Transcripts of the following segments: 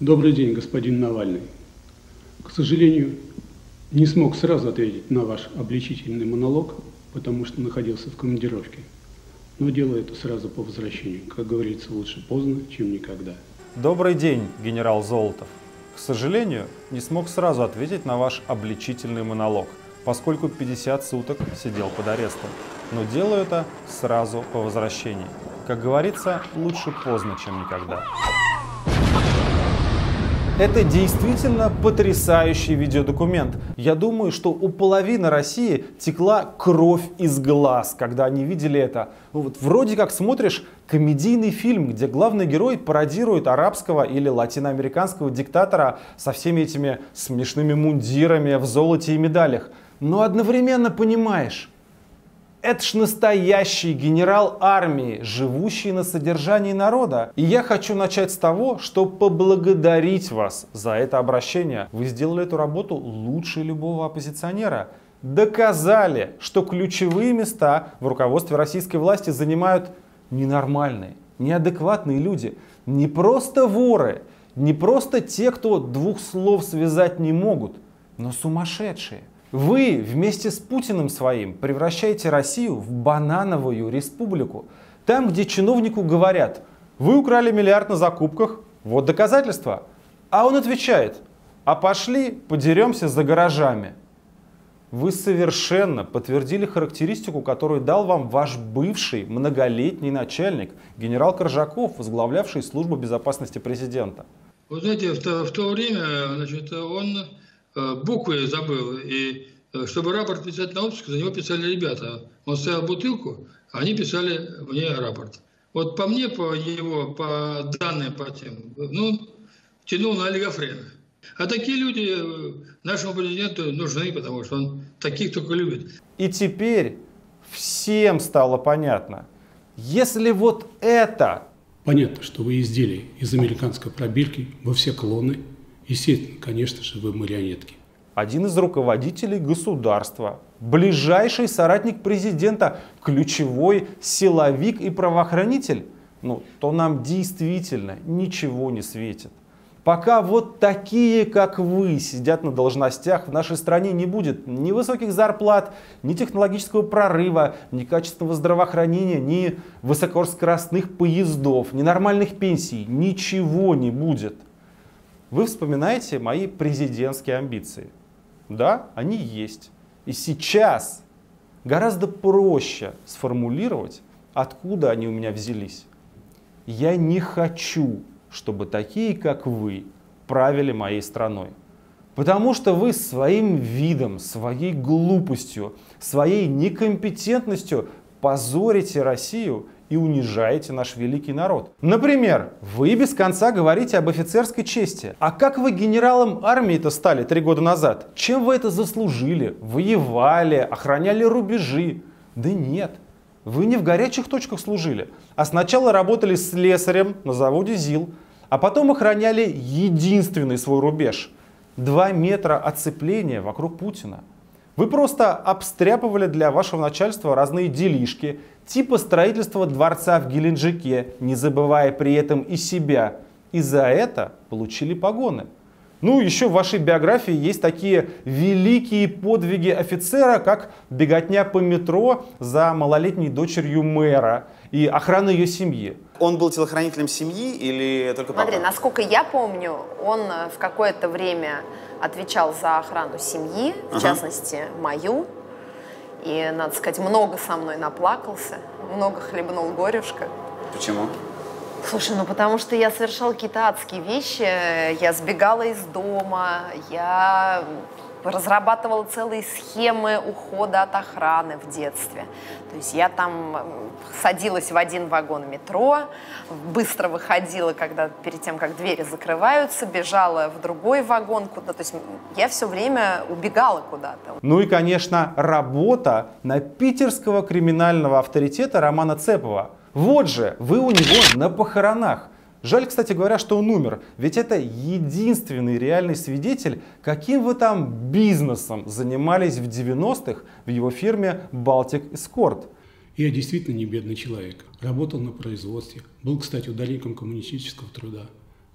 Добрый день, господин Навальный. К сожалению, не смог сразу ответить на ваш обличительный монолог, потому что находился в командировке. Но делаю это сразу по возвращению. Как говорится, лучше поздно, чем никогда. Добрый день, генерал Золотов. К сожалению, не смог сразу ответить на ваш обличительный монолог, поскольку 50 суток сидел под арестом. Но делаю это сразу по возвращении. Как говорится, лучше поздно, чем никогда. Это действительно потрясающий видеодокумент. Я думаю, что у половины России текла кровь из глаз, когда они видели это. Вот вроде как смотришь комедийный фильм, где главный герой пародирует арабского или латиноамериканского диктатора со всеми этими смешными мундирами в золоте и медалях. Но одновременно понимаешь, это ж настоящий генерал армии, живущий на содержании народа. И я хочу начать с того, что поблагодарить вас за это обращение. Вы сделали эту работу лучше любого оппозиционера. Доказали, что ключевые места в руководстве российской власти занимают ненормальные, неадекватные люди. Не просто воры, не просто те, кто двух слов связать не могут, но сумасшедшие. Вы вместе с Путиным своим превращаете Россию в банановую республику. Там, где чиновнику говорят: вы украли миллиард на закупках, вот доказательства. А он отвечает: а пошли подеремся за гаражами. Вы совершенно подтвердили характеристику, которую дал вам ваш бывший многолетний начальник, генерал Коржаков, возглавлявший службу безопасности президента. Вы знаете, в то время, значит, он буквы забыл, и чтобы рапорт писать на обыск, за него писали ребята. Он ставил бутылку, а они писали мне рапорт. Вот по мне, по данным, по тем, тянул на олигофрена. А такие люди нашему президенту нужны, потому что он таких только любит. И теперь всем стало понятно, если вот это... Понятно, что вы изделие из американской пробирки, вы все клоны. Естественно, конечно же, вы марионетки. Один из руководителей государства, ближайший соратник президента, ключевой силовик и правоохранитель, то нам действительно ничего не светит. Пока вот такие, как вы, сидят на должностях, в нашей стране не будет ни высоких зарплат, ни технологического прорыва, ни качественного здравоохранения, ни высокоскоростных поездов, ни нормальных пенсий. Ничего не будет. Вы вспоминаете мои президентские амбиции. Да, они есть. И сейчас гораздо проще сформулировать, откуда они у меня взялись. Я не хочу, чтобы такие, как вы, правили моей страной. Потому что вы своим видом, своей глупостью, своей некомпетентностью позорите Россию и унижаете наш великий народ. Например, вы без конца говорите об офицерской чести. А как вы генералом армии-то стали 3 года назад? Чем вы это заслужили? Воевали, охраняли рубежи? Да нет, вы не в горячих точках служили, а сначала работали слесарем на заводе ЗИЛ, а потом охраняли единственный свой рубеж — 2 метра оцепления вокруг Путина. Вы просто обстряпывали для вашего начальства разные делишки, типа строительства дворца в Геленджике, не забывая при этом и себя. И за это получили погоны. Еще в вашей биографии есть такие великие подвиги офицера, как беготня по метро за малолетней дочерью мэра и охрана ее семьи. Он был телохранителем семьи или только папа? Смотри, насколько я помню, он в какое-то время отвечал за охрану семьи, в частности, мою. И, надо сказать, много со мной наплакался, много хлебнул горюшка. Почему? Слушай, потому что я совершала какие-то адские вещи. Я сбегала из дома, я разрабатывала целые схемы ухода от охраны в детстве. То есть я там садилась в один вагон метро, быстро выходила, перед тем, как двери закрываются, бежала в другой вагон куда-то. То есть я все время убегала куда-то. И, конечно, работа на питерского криминального авторитета Романа Цепова. Вот же, вы у него на похоронах. Жаль, кстати говоря, что он умер, ведь это единственный реальный свидетель, каким вы там бизнесом занимались в 90-х в его фирме Baltic Escort. Я действительно не бедный человек. Работал на производстве. Был, кстати, ударником коммунистического труда.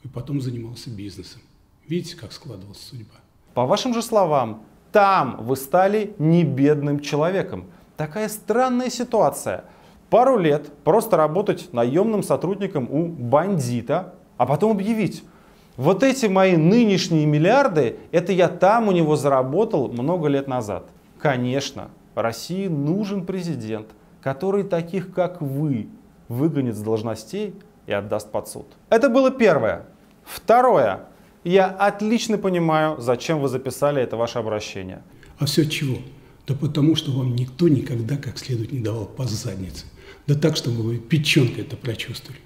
и потом занимался бизнесом. Видите, как складывалась судьба? По вашим же словам, там вы стали не бедным человеком. Такая странная ситуация. Пару лет просто работать наемным сотрудником у бандита, а потом объявить: вот эти мои нынешние миллиарды, это я там у него заработал много лет назад. Конечно, России нужен президент, который таких, как вы, выгонит с должностей и отдаст под суд. Это было первое. Второе. Я отлично понимаю, зачем вы записали это ваше обращение. А все от чего? Да потому что вам никто никогда как следует не давал по заднице. Да так, чтобы вы печенкой это прочувствовали.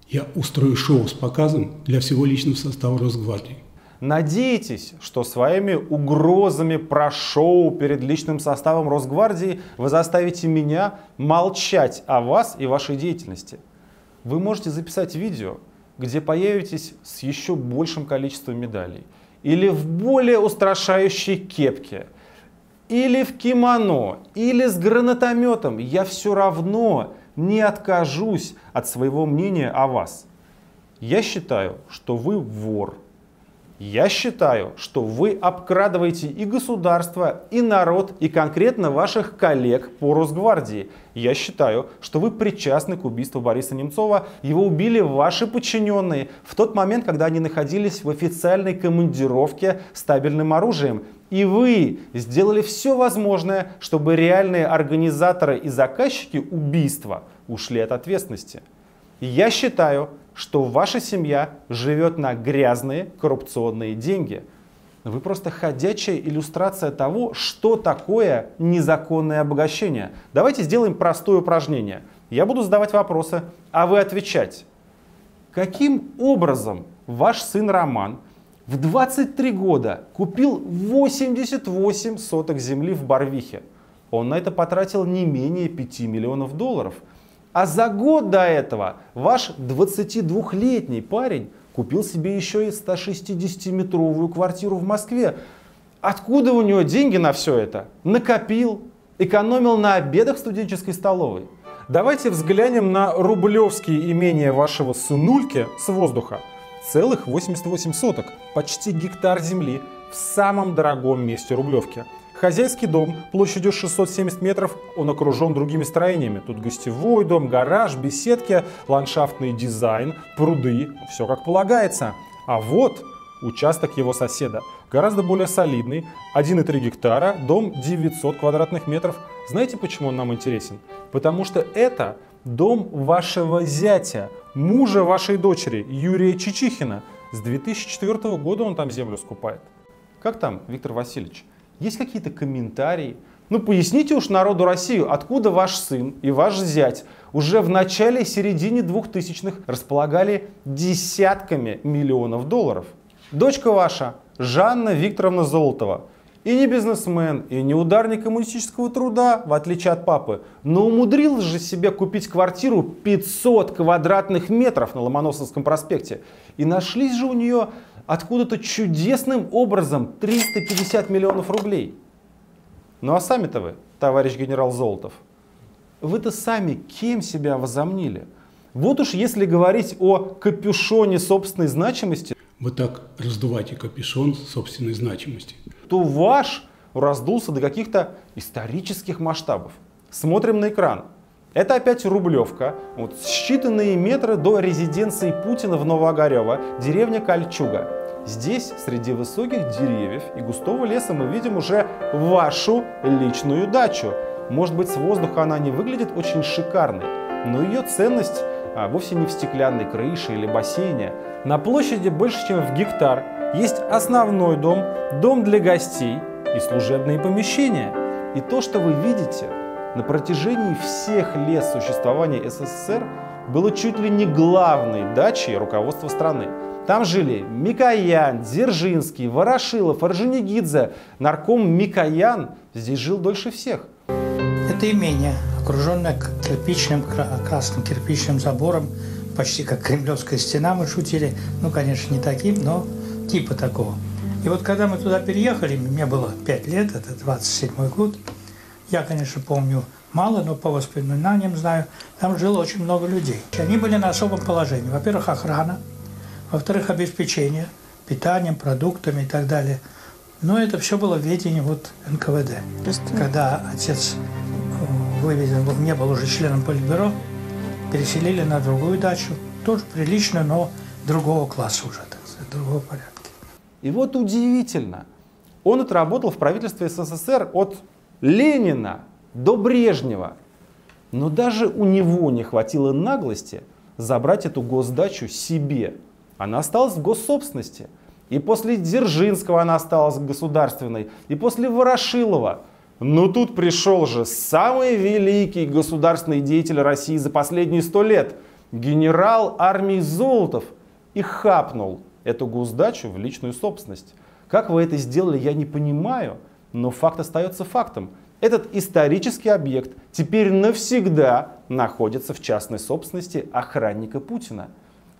Я устрою шоу с показом для всего личного состава Росгвардии. Надеетесь, что своими угрозами про шоу перед личным составом Росгвардии вы заставите меня молчать о вас и вашей деятельности? Вы можете записать видео, где появитесь с еще большим количеством медалей, или в более устрашающей кепке, или в кимоно, или с гранатометом. Я все равно не откажусь от своего мнения о вас. Я считаю, что вы вор. Я считаю, что вы обкрадываете и государство, и народ, и конкретно ваших коллег по Росгвардии. Я считаю, что вы причастны к убийству Бориса Немцова. Его убили ваши подчиненные в тот момент, когда они находились в официальной командировке с табельным оружием. И вы сделали все возможное, чтобы реальные организаторы и заказчики убийства ушли от ответственности. Я считаю, что ваша семья живет на грязные коррупционные деньги. Вы просто ходячая иллюстрация того, что такое незаконное обогащение. Давайте сделаем простое упражнение. Я буду задавать вопросы, а вы отвечать. Каким образом ваш сын Роман в 23 года купил 88 соток земли в Барвихе? Он на это потратил не менее 5 миллионов долларов. А за год до этого ваш 22-летний парень купил себе еще и 160-метровую квартиру в Москве. Откуда у него деньги на все это? Накопил, экономил на обедах в студенческой столовой. Давайте взглянем на рублевские имения вашего сынульки с воздуха. Целых 88 соток, почти гектар земли в самом дорогом месте Рублевки. Хозяйский дом площадью 670 метров, он окружен другими строениями. Тут гостевой дом, гараж, беседки, ландшафтный дизайн, пруды, все как полагается. А вот участок его соседа, гораздо более солидный, 1,3 гектара, дом 900 квадратных метров. Знаете, почему он нам интересен? Потому что это дом вашего зятя, мужа вашей дочери, Юрия Чичихина. С 2004 года он там землю скупает. Как там, Виктор Васильевич? Есть какие-то комментарии? Ну, поясните уж народу России, откуда ваш сын и ваш зять уже в начале и середине 2000-х располагали десятками миллионов долларов. Дочка ваша, Жанна Викторовна Золотова, и не бизнесмен, и не ударник коммунистического труда, в отличие от папы, но умудрилась же себе купить квартиру 500 квадратных метров на Ломоносовском проспекте. И нашлись же у нее откуда-то чудесным образом 350 миллионов рублей. Ну а сами-то вы, товарищ генерал Золотов, вы-то сами кем себя возомнили? Вот уж если говорить о капюшоне собственной значимости, Вы так раздуваете капюшон собственной значимости. То ваш раздулся до каких-то исторических масштабов. Смотрим на экран. Это опять Рублевка, вот считанные метры до резиденции Путина в Новоогарево, деревня Кольчуга. Здесь, среди высоких деревьев и густого леса, мы видим уже вашу личную дачу. Может быть, с воздуха она не выглядит очень шикарной, но ее ценность вовсе не в стеклянной крыше или бассейне. На площади больше, чем в гектар, есть основной дом, дом для гостей и служебные помещения. И то, что вы видите, на протяжении всех лет существования СССР было чуть ли не главной дачей руководства страны. Там жили Микоян, Дзержинский, Ворошилов, Орджоникидзе. Нарком Микоян здесь жил дольше всех. Это имение, окруженное кирпичным, красным кирпичным забором, почти как Кремлевская стена, мы шутили. Ну, конечно, не таким, но типа такого. И вот когда мы туда переехали, мне было 5 лет, это 27-й год, я, конечно, помню мало, но по воспоминаниям знаю, там жило очень много людей. Они были на особом положении. Во-первых, охрана. Во-вторых, обеспечение питанием, продуктами и так далее. Но это все было в ведении вот НКВД. Когда отец выведен был, не был уже членом Политбюро, переселили на другую дачу, тоже приличную, но другого класса уже, так сказать, другого порядка. И вот удивительно, он отработал в правительстве СССР от Ленина до Брежнева, но даже у него не хватило наглости забрать эту госдачу себе. Она осталась в госсобственности. И после Дзержинского она осталась государственной, и после Ворошилова. Но тут пришел же самый великий государственный деятель России за последние 100 лет, генерал армии Золотов, и хапнул эту госдачу в личную собственность. Как вы это сделали, я не понимаю, но факт остается фактом. Этот исторический объект теперь навсегда находится в частной собственности охранника Путина.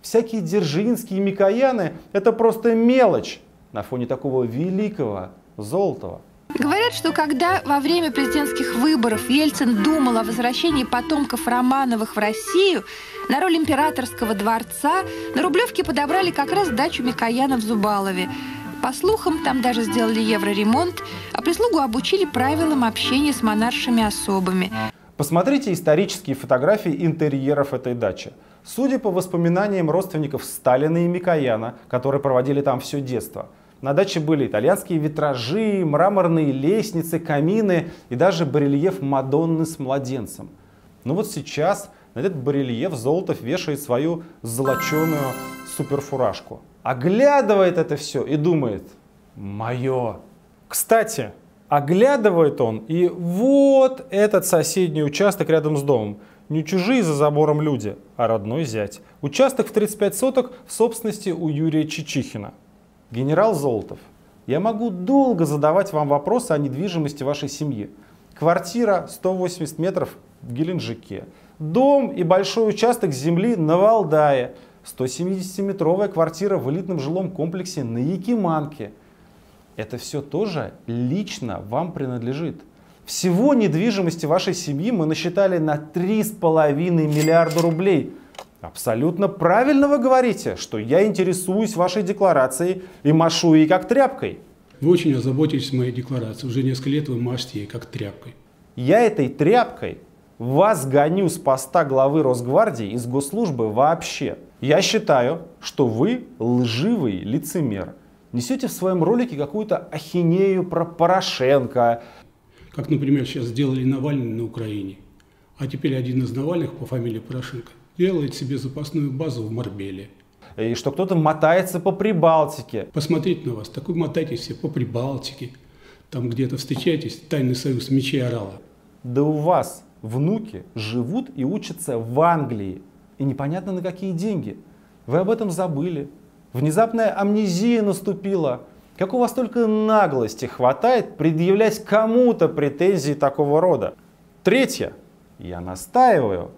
Всякие Дзержинские и Микояны — это просто мелочь на фоне такого великого Золотова. Говорят, что когда во время президентских выборов Ельцин думал о возвращении потомков Романовых в Россию, на роль императорского дворца на Рублевке подобрали как раз дачу Микояна в Зубалове. По слухам, там даже сделали евроремонт, а прислугу обучили правилам общения с монаршими особами. Посмотрите исторические фотографии интерьеров этой дачи. Судя по воспоминаниям родственников Сталина и Микояна, которые проводили там все детство, на даче были итальянские витражи, мраморные лестницы, камины и даже барельеф Мадонны с младенцем. Но вот сейчас на этот барельеф Золотов вешает свою золоченую суперфуражку. Оглядывает это все и думает: мое. Кстати, оглядывает он и вот этот соседний участок рядом с домом. Не чужие за забором люди, а родной зять. Участок в 35 соток в собственности у Юрия Чичихина. Генерал Золотов, я могу долго задавать вам вопросы о недвижимости вашей семьи. Квартира 180 метров в Геленджике. Дом и большой участок земли на Валдае. 170-метровая квартира в элитном жилом комплексе на Якиманке. Это все тоже лично вам принадлежит. Всего недвижимости вашей семьи мы насчитали на 3,5 миллиарда рублей. Абсолютно правильно вы говорите, что я интересуюсь вашей декларацией и машу ей как тряпкой. Вы очень озаботились моей декларацией. Уже несколько лет вы машете ей как тряпкой. Я этой тряпкой вас гоню с поста главы Росгвардии из госслужбы вообще. Я считаю, что вы лживый лицемер. Несете в своем ролике какую-то ахинею про Порошенко. Как, например, сейчас сделали Навальный на Украине. А теперь один из Навальных по фамилии Порошенко делает себе запасную базу в Марбеле. И что кто-то мотается по Прибалтике. Посмотреть на вас, такой мотайтесь все по Прибалтике. Там где-то встречаетесь, тайный союз мечей орала. Да у вас внуки живут и учатся в Англии. И непонятно на какие деньги. Вы об этом забыли. Внезапная амнезия наступила. Как у вас только наглости хватает предъявлять кому-то претензии такого рода. Третье. Я настаиваю.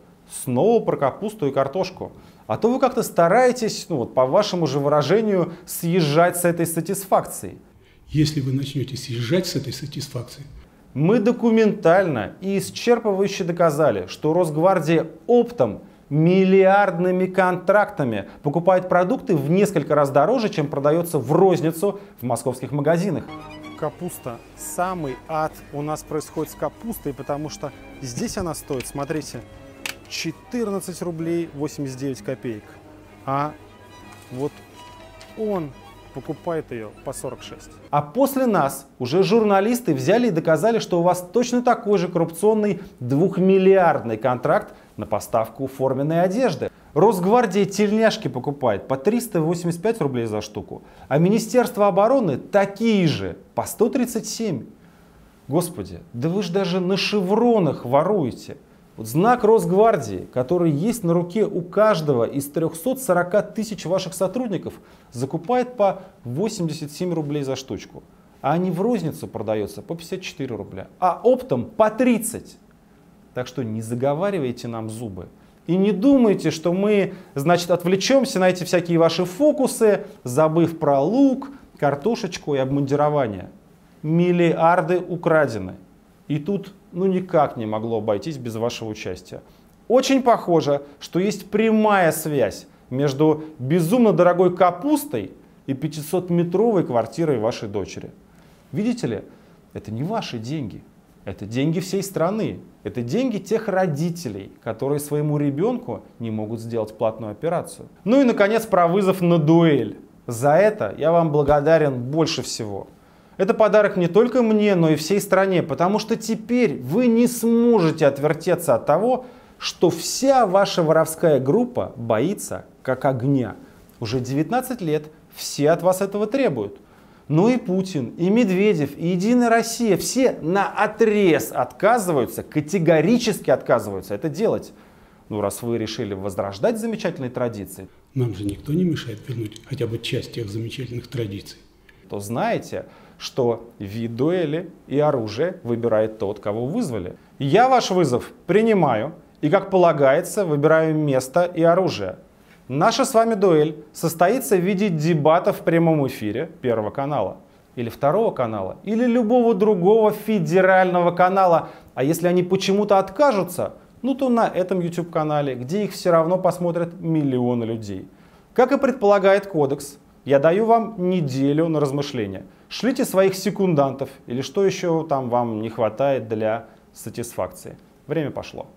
Снова про капусту и картошку. А то вы как-то стараетесь, по вашему же выражению, съезжать с этой сатисфакцией. Если вы начнете съезжать с этой сатисфакцией, мы документально и исчерпывающе доказали, что Росгвардия оптом миллиардными контрактами покупает продукты в несколько раз дороже, чем продается в розницу в московских магазинах. Капуста. Самый ад у нас происходит с капустой, потому что здесь она стоит, смотрите, 14 рублей 89 копеек. А вот он покупает ее по 46. А после нас уже журналисты взяли и доказали, что у вас точно такой же коррупционный 2-миллиардный контракт на поставку форменной одежды. Росгвардия тельняшки покупает по 385 рублей за штуку, а Министерство обороны такие же по 137. Господи, да вы же даже на шевронах воруете. Вот знак Росгвардии, который есть на руке у каждого из 340 тысяч ваших сотрудников, закупает по 87 рублей за штучку. А они в розницу продаются по 54 рубля, а оптом по 30. Так что не заговаривайте нам зубы. И не думайте, что мы, отвлечемся на эти всякие ваши фокусы, забыв про лук, картошечку и обмундирование. Миллиарды украдены. И тут никак не могло обойтись без вашего участия. Очень похоже, что есть прямая связь между безумно дорогой капустой и 500-метровой квартирой вашей дочери. Видите ли, это не ваши деньги, это деньги всей страны, это деньги тех родителей, которые своему ребенку не могут сделать платную операцию. Ну и, наконец, про вызов на дуэль. За это я вам благодарен больше всего. Это подарок не только мне, но и всей стране, потому что теперь вы не сможете отвертеться от того, что вся ваша воровская группа боится как огня. Уже 19 лет все от вас этого требуют. Но и Путин, и Медведев, и Единая Россия, все наотрез отказываются, категорически отказываются это делать. Ну, раз вы решили возрождать замечательные традиции, Нам же никто не мешает вернуть хотя бы часть тех замечательных традиций. то знаете, что вид дуэли и оружие выбирает тот, кого вызвали. Я ваш вызов принимаю и, как полагается, выбираю место и оружие. Наша с вами дуэль состоится в виде дебатов в прямом эфире Первого канала, или Второго канала, или любого другого федерального канала. А если они почему-то откажутся, ну то на этом YouTube-канале, где их все равно посмотрят миллионы людей. Как и предполагает кодекс, я даю вам неделю на размышление. Шлите своих секундантов или что еще там вам не хватает для сатисфакции. Время пошло.